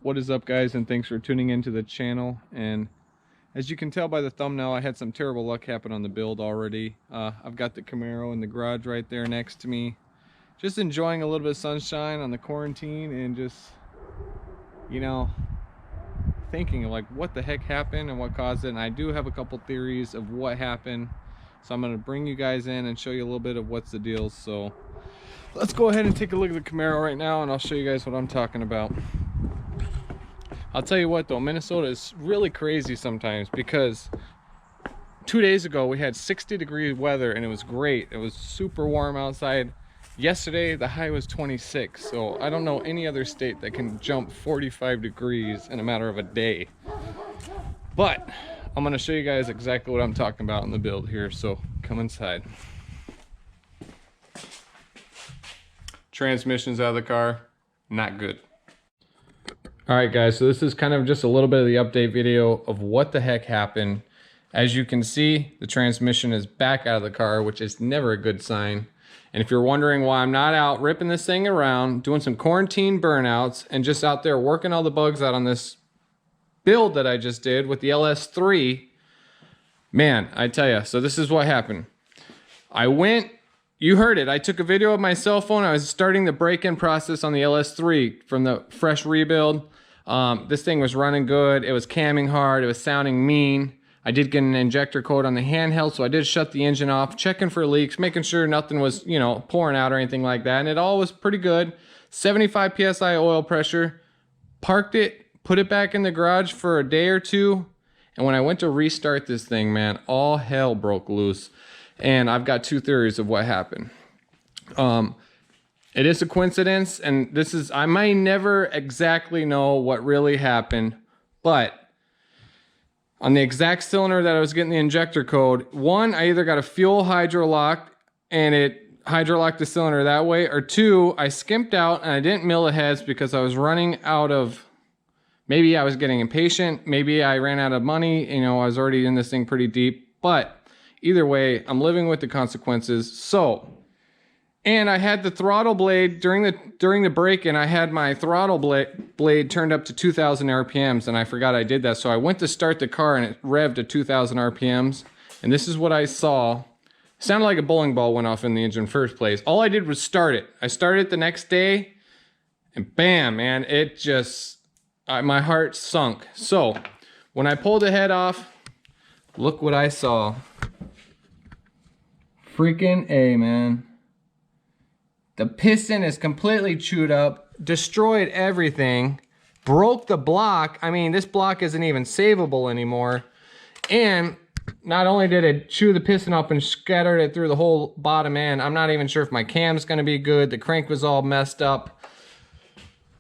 What is up, guys, and thanks for tuning into the channel. And as you can tell by the thumbnail, I had some terrible luck happen on the build already. I've got the Camaro in the garage right there next to me, just enjoying a little bit of sunshine on the quarantine, and just, you know, thinking like what the heck happened and what caused it. And I do have a couple theories of what happened, so I'm going to bring you guys in and show you a little bit of what's the deal. So let's go ahead and take a look at the Camaro right now, and I'll show you guys what I'm talking about. I'll tell you what though, Minnesota is really crazy sometimes, because 2 days ago we had 60-degree weather and it was great. It was super warm outside. Yesterday the high was 26, so I don't know any other state that can jump 45 degrees in a matter of a day. But I'm going to show you guys exactly what I'm talking about in the build here, so come inside. Transmission's out of the car, not good. Alright guys, so this is kind of just a little bit of the update video of what the heck happened. As you can see, the transmission is back out of the car, which is never a good sign. And if you're wondering why I'm not out ripping this thing around, doing some quarantine burnouts, and just out there working all the bugs out on this build that I just did with the LS3, man, I tell you, so this is what happened. You heard it, I took a video of my cell phone. I was starting the break-in process on the LS3 from the fresh rebuild. This thing was running good, it was camming hard, it was sounding mean. I did get an injector code on the handheld, so I did shut the engine off, checking for leaks, making sure nothing was, you know, pouring out or anything like that, and it all was pretty good. 75 psi oil pressure. Parked it, put it back in the garage for a day or two, and when I went to restart this thing, man, all hell broke loose. And I've got two theories of what happened. It is a coincidence, and this is, I might never exactly know what really happened, but on the exact cylinder that I was getting the injector code, one, I either got a fuel hydrolock and it hydrolocked the cylinder that way, or two, I skimped out and I didn't mill the heads because I was running out of, maybe I was getting impatient, maybe I ran out of money, you know, I was already in this thing pretty deep, but either way, I'm living with the consequences. So, and I had the throttle blade during the break-in. I had my throttle blade turned up to 2,000 RPMs, and I forgot I did that. So I went to start the car, and it revved to 2,000 RPMs. And this is what I saw. It sounded like a bowling ball went off in the engine first place. All I did was start it. I started it the next day, and bam, man, it just, my heart sunk. So when I pulled the head off, look what I saw. Freaking A, man. The piston is completely chewed up, destroyed everything, broke the block. I mean, this block isn't even savable anymore. And not only did it chew the piston up and scattered it through the whole bottom end, I'm not even sure if my cam's gonna be good. The crank was all messed up.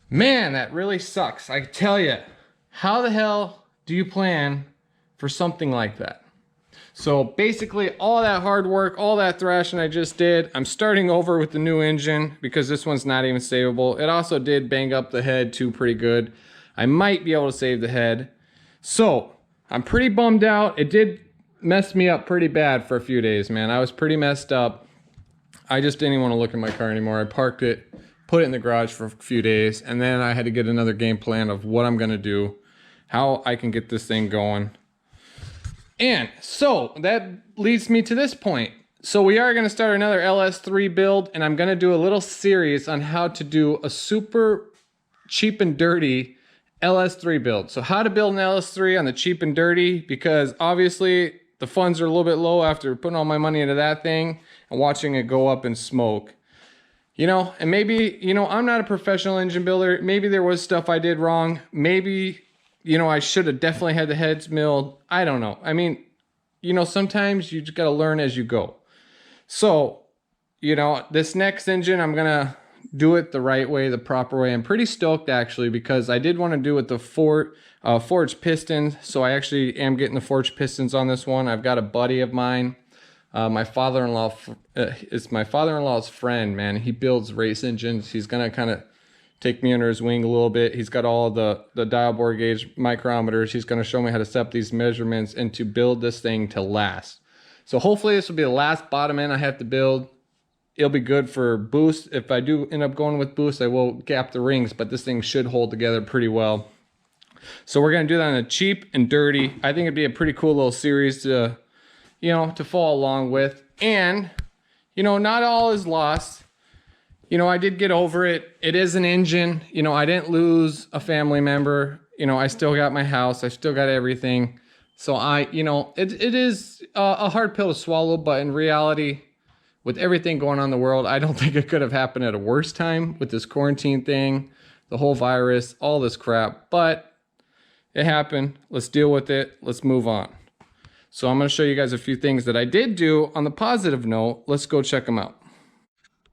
Man, that really sucks. I tell you, how the hell do you plan for something like that? So basically all that hard work, all that thrashing I just did, I'm starting over with the new engine because this one's not even savable. It also did bang up the head too pretty good. I might be able to save the head. So I'm pretty bummed out. It did mess me up pretty bad for a few days, man. I was pretty messed up. I just didn't even want to look at my car anymore. I parked it, put it in the garage for a few days, and then I had to get another game plan of what I'm gonna do, how I can get this thing going. And so that leads me to this point. So we are going to start another LS3 build, and I'm going to do a little series on how to do a super cheap and dirty LS3 build. So how to build an LS3 on the cheap and dirty, because obviously the funds are a little bit low after putting all my money into that thing and watching it go up in smoke. You know, and maybe, you know, I'm not a professional engine builder. Maybe there was stuff I did wrong. Maybe, you know, I should have definitely had the heads milled. I don't know. I mean, you know, sometimes you just got to learn as you go. So, you know, this next engine, I'm going to do it the right way, the proper way. I'm pretty stoked actually, because I did want to do it the forged pistons. So I actually am getting the forged pistons on this one. I've got a buddy of mine. My father-in-law, it's my father-in-law's friend, man. He builds race engines. He's going to kind of take me under his wing a little bit. He's got all the dial bore gauge micrometers. He's going to show me how to set up these measurements and to build this thing to last. So hopefully this will be the last bottom end I have to build. It'll be good for boost. If I do end up going with boost, I will gap the rings, but this thing should hold together pretty well. So we're gonna do that on a cheap and dirty. I think it'd be a pretty cool little series to, you know, to follow along with. And, you know, not all is lost. You know, I did get over it. It is an engine. You know, I didn't lose a family member. You know, I still got my house. I still got everything. So you know, it is a hard pill to swallow, but in reality, with everything going on in the world, I don't think it could have happened at a worse time with this quarantine thing, the whole virus, all this crap. But it happened. Let's deal with it. Let's move on. So I'm going to show you guys a few things that I did do on the positive note. Let's go check them out.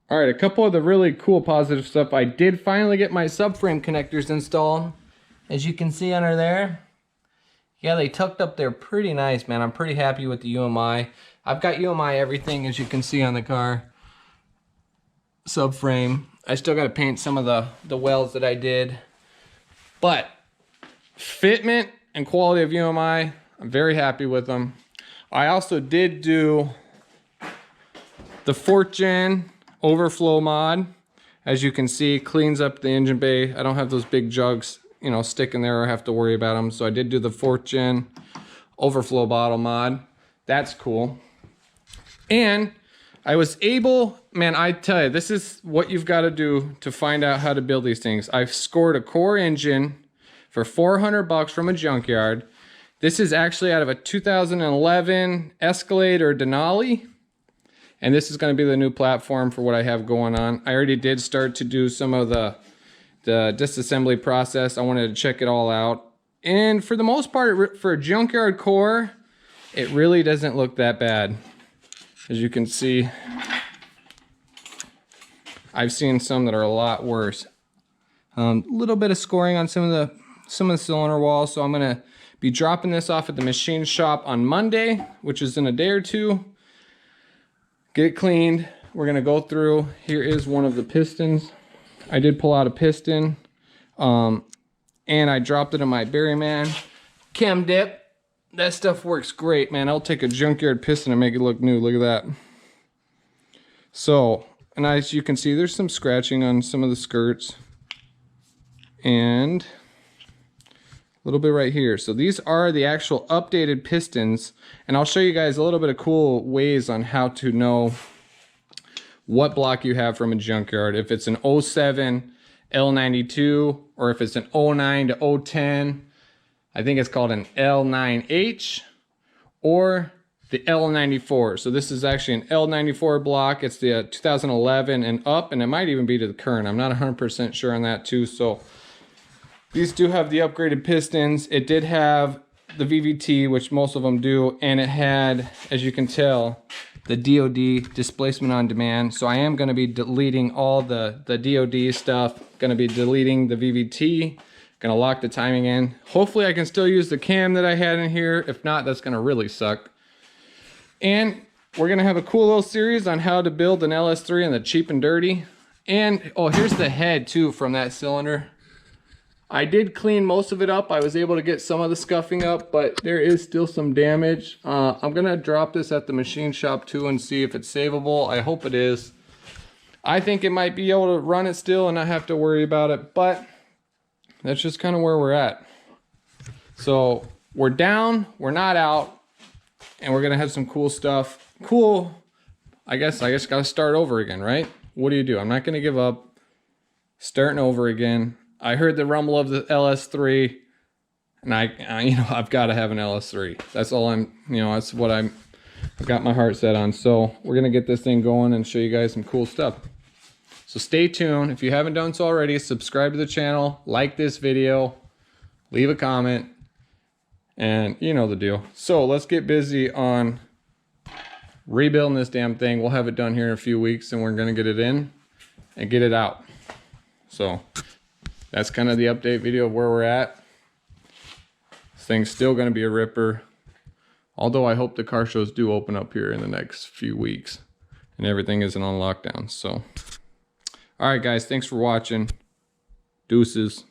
All right, a couple of the really cool positive stuff. I did finally get my subframe connectors installed. As you can see under there, yeah, they tucked up there pretty nice, man. I'm pretty happy with the UMI. I've got UMI everything, as you can see on the car. Subframe. I still got to paint some of the welds that I did. But fitment and quality of UMI, I'm very happy with them. I also did do the 4th gen overflow mod. As you can see, cleans up the engine bay. I don't have those big jugs, you know, sticking there or have to worry about them. So I did do the 4th gen overflow bottle mod. That's cool. And I was able, man, I tell you, this is what you've got to do to find out how to build these things. I've scored a core engine for $400 from a junkyard. This is actually out of a 2011 Escalade or Denali. And this is going to be the new platform for what I have going on. I already did start to do some of the disassembly process. I wanted to check it all out. And for the most part, for a junkyard core, it really doesn't look that bad. As you can see, I've seen some that are a lot worse. A little bit of scoring on some of the cylinder walls, so I'm gonna be dropping this off at the machine shop on Monday, which is in a day or two. Get it cleaned. We're gonna go through. Here is one of the pistons. I did pull out a piston, and I dropped it in my Berryman chem dip. That stuff works great, man. I'll take a junkyard piston and make it look new. Look at that. So, and as you can see, there's some scratching on some of the skirts. And a little bit right here. So these are the actual updated pistons. And I'll show you guys a little bit of cool ways on how to know what block you have from a junkyard. If it's an 07 L92 or if it's an 09 to 010. I think it's called an L9H or the L94. So this is actually an L94 block. It's the 2011 and up, and it might even be to the current. I'm not 100% sure on that too. So these do have the upgraded pistons. It did have the VVT, which most of them do, and it had, as you can tell, the DOD, displacement on demand. So I am going to be deleting all the DOD stuff. Going to be deleting the VVT. Gonna lock the timing in. Hopefully I can still use the cam that I had in here. If not, that's gonna really suck. And we're gonna have a cool little series on how to build an LS3 in the cheap and dirty. And, oh, here's the head too from that cylinder. I did clean most of it up. I was able to get some of the scuffing up, but there is still some damage. I'm gonna drop this at the machine shop too and see if it's savable. I hope it is. I think it might be able to run it still and not have to worry about it, but that's just kind of where we're at. So we're down, we're not out, and we're gonna have some cool stuff. Cool, I guess gotta start over again, right? What do? I'm not gonna give up. Starting over again. I heard the rumble of the LS3, and I've gotta have an LS3. That's all that's what I've got my heart set on. So we're gonna get this thing going and show you guys some cool stuff. So stay tuned. If you haven't done so already, subscribe to the channel, like this video, leave a comment, and you know the deal. So let's get busy on rebuilding this damn thing. We'll have it done here in a few weeks, and we're gonna get it in and get it out. So that's kind of the update video of where we're at. This thing's still gonna be a ripper. Although I hope the car shows do open up here in the next few weeks and everything isn't on lockdown. So all right, guys, thanks for watching. Deuces.